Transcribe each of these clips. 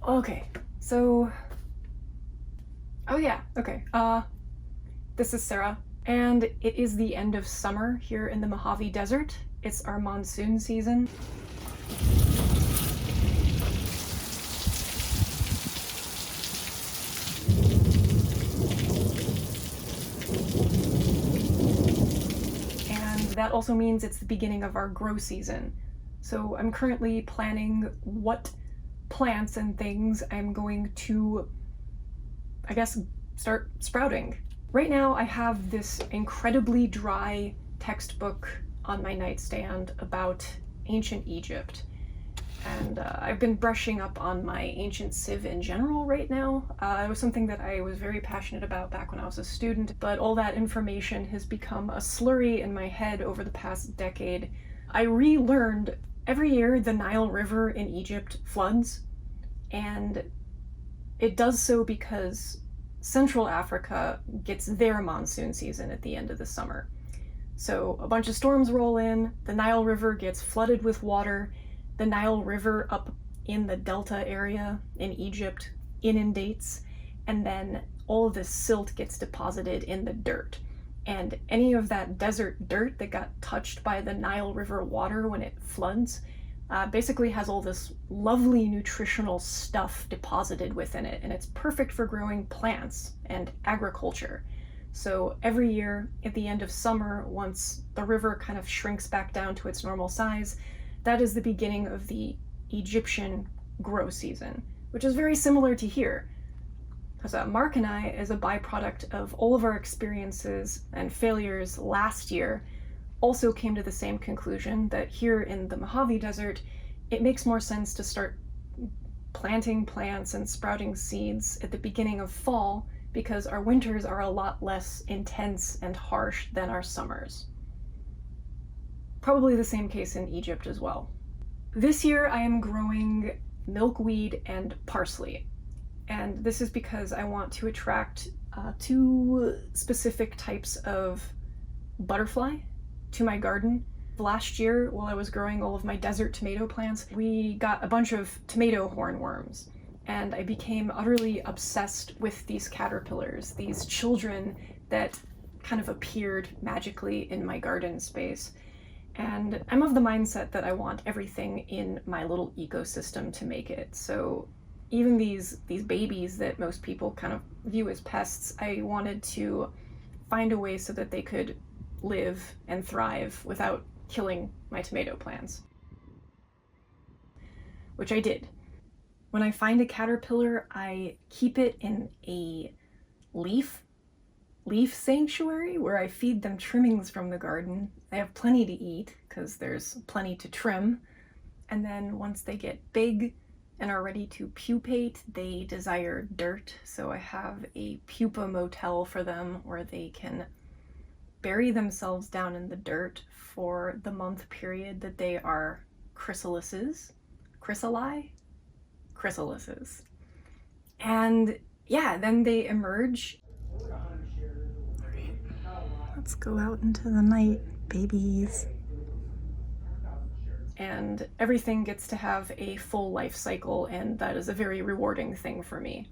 Okay, so, oh yeah, okay. This is Sarah, and it is the end of summer here in the Mojave Desert. It's our monsoon season. And that also means it's the beginning of our grow season. So I'm currently planning what plants and things I'm going to, I guess, start sprouting. Right now I have this incredibly dry textbook on my nightstand about ancient Egypt. And I've been brushing up on my ancient civ in general right now. It was something that I was very passionate about back when I was a student, but all that information has become a slurry in my head over the past decade. I relearned every year the Nile River in Egypt floods, and it does so because Central Africa gets their monsoon season at the end of the summer. So a bunch of storms roll in, the Nile River gets flooded with water, the Nile River up in the Delta area in Egypt inundates, and then all of this silt gets deposited in the dirt. And any of that desert dirt that got touched by the Nile River water when it floods basically has all this lovely nutritional stuff deposited within it, and it's perfect for growing plants and agriculture. So every year at the end of summer, once the river kind of shrinks back down to its normal size, that is the beginning of the Egyptian grow season, which is very similar to here. Because Mark and I, as a byproduct of all of our experiences and failures last year, also came to the same conclusion that here in the Mojave Desert, it makes more sense to start planting plants and sprouting seeds at the beginning of fall, because our winters are a lot less intense and harsh than our summers. Probably the same case in Egypt as well. This year I am growing milkweed and parsley, and this is because I want to attract two specific types of butterfly to my garden. Last year, while I was growing all of my desert tomato plants, we got a bunch of tomato hornworms, and I became utterly obsessed with these caterpillars, these children that kind of appeared magically in my garden space. And I'm of the mindset that I want everything in my little ecosystem to make it. So even these babies that most people kind of view as pests, I wanted to find a way so that they could live and thrive without killing my tomato plants. Which I did. When I find a caterpillar, I keep it in a leaf sanctuary where I feed them trimmings from the garden. They have plenty to eat because there's plenty to trim. And then once they get big and are ready to pupate, they desire dirt. So I have a pupa motel for them where they can bury themselves down in the dirt for the month period that they are chrysalises. And yeah, then they emerge. Let's go out into the night, babies. And everything gets to have a full life cycle, and that is a very rewarding thing for me.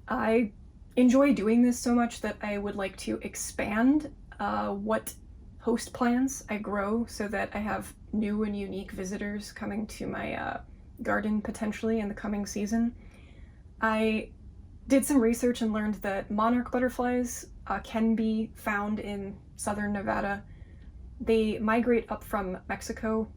I enjoy doing this so much that I would like to expand what host plants I grow so that I have new and unique visitors coming to my garden potentially in the coming season. I did some research and learned that monarch butterflies can be found in southern Nevada. They migrate up from Mexico,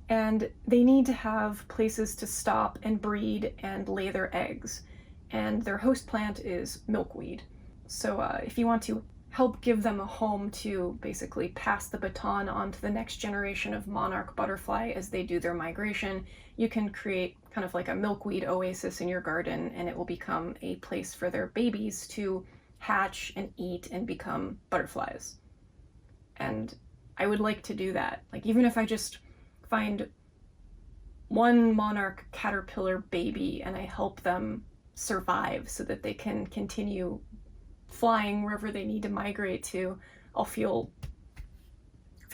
and they need to have places to stop and breed and lay their eggs. And their host plant is milkweed. So if you want to help give them a home to basically pass the baton on to the next generation of monarch butterfly as they do their migration, you can create kind of like a milkweed oasis in your garden, and it will become a place for their babies to hatch and eat and become butterflies. And I would like to do that. Like, even if I just find one monarch caterpillar baby and I help them survive so that they can continue flying wherever they need to migrate to, I'll feel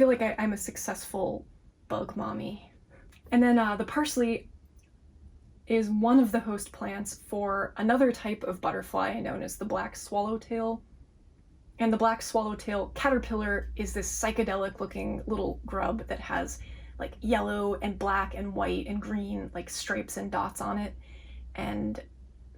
like I'm a successful bug mommy. And then the parsley, is one of the host plants for another type of butterfly known as the black swallowtail. And the black swallowtail caterpillar is this psychedelic looking little grub that has like yellow and black and white and green like stripes and dots on it. And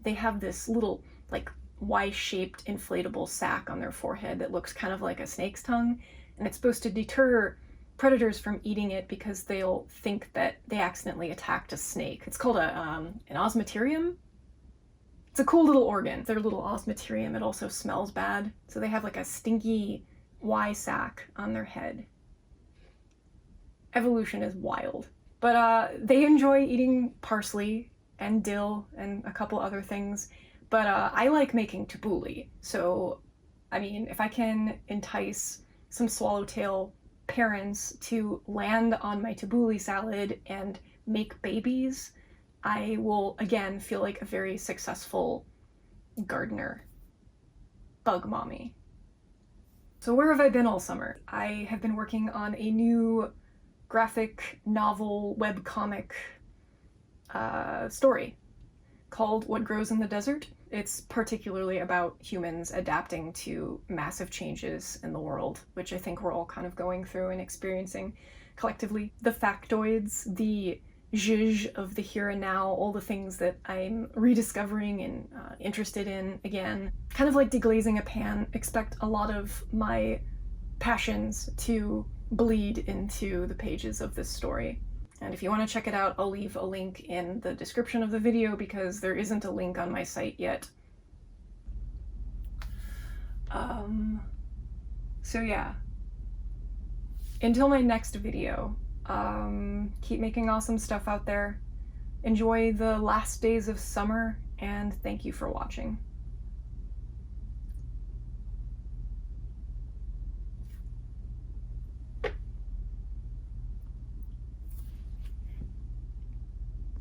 they have this little like Y-shaped inflatable sac on their forehead that looks kind of like a snake's tongue. And it's supposed to deter predators from eating it because they'll think that they accidentally attacked a snake. It's called an osmeterium. It's a cool little organ. Their little osmeterium, it also smells bad. So they have like a stinky Y sac on their head. Evolution is wild. But they enjoy eating parsley and dill and a couple other things. But I like making tabbouleh. So, I mean, if I can entice some swallowtail parents to land on my tabbouleh salad and make babies, I will again feel like a very successful gardener. Bug mommy. So where have I been all summer? I have been working on a new graphic novel webcomic story called What Grows in the Desert. It's particularly about humans adapting to massive changes in the world, which I think we're all kind of going through and experiencing collectively. The factoids, the zhuzh of the here and now, all the things that I'm rediscovering and interested in again. Kind of like deglazing a pan, expect a lot of my passions to bleed into the pages of this story. And if you want to check it out, I'll leave a link in the description of the video because there isn't a link on my site yet. So yeah. Until my next video, keep making awesome stuff out there. Enjoy the last days of summer, and thank you for watching.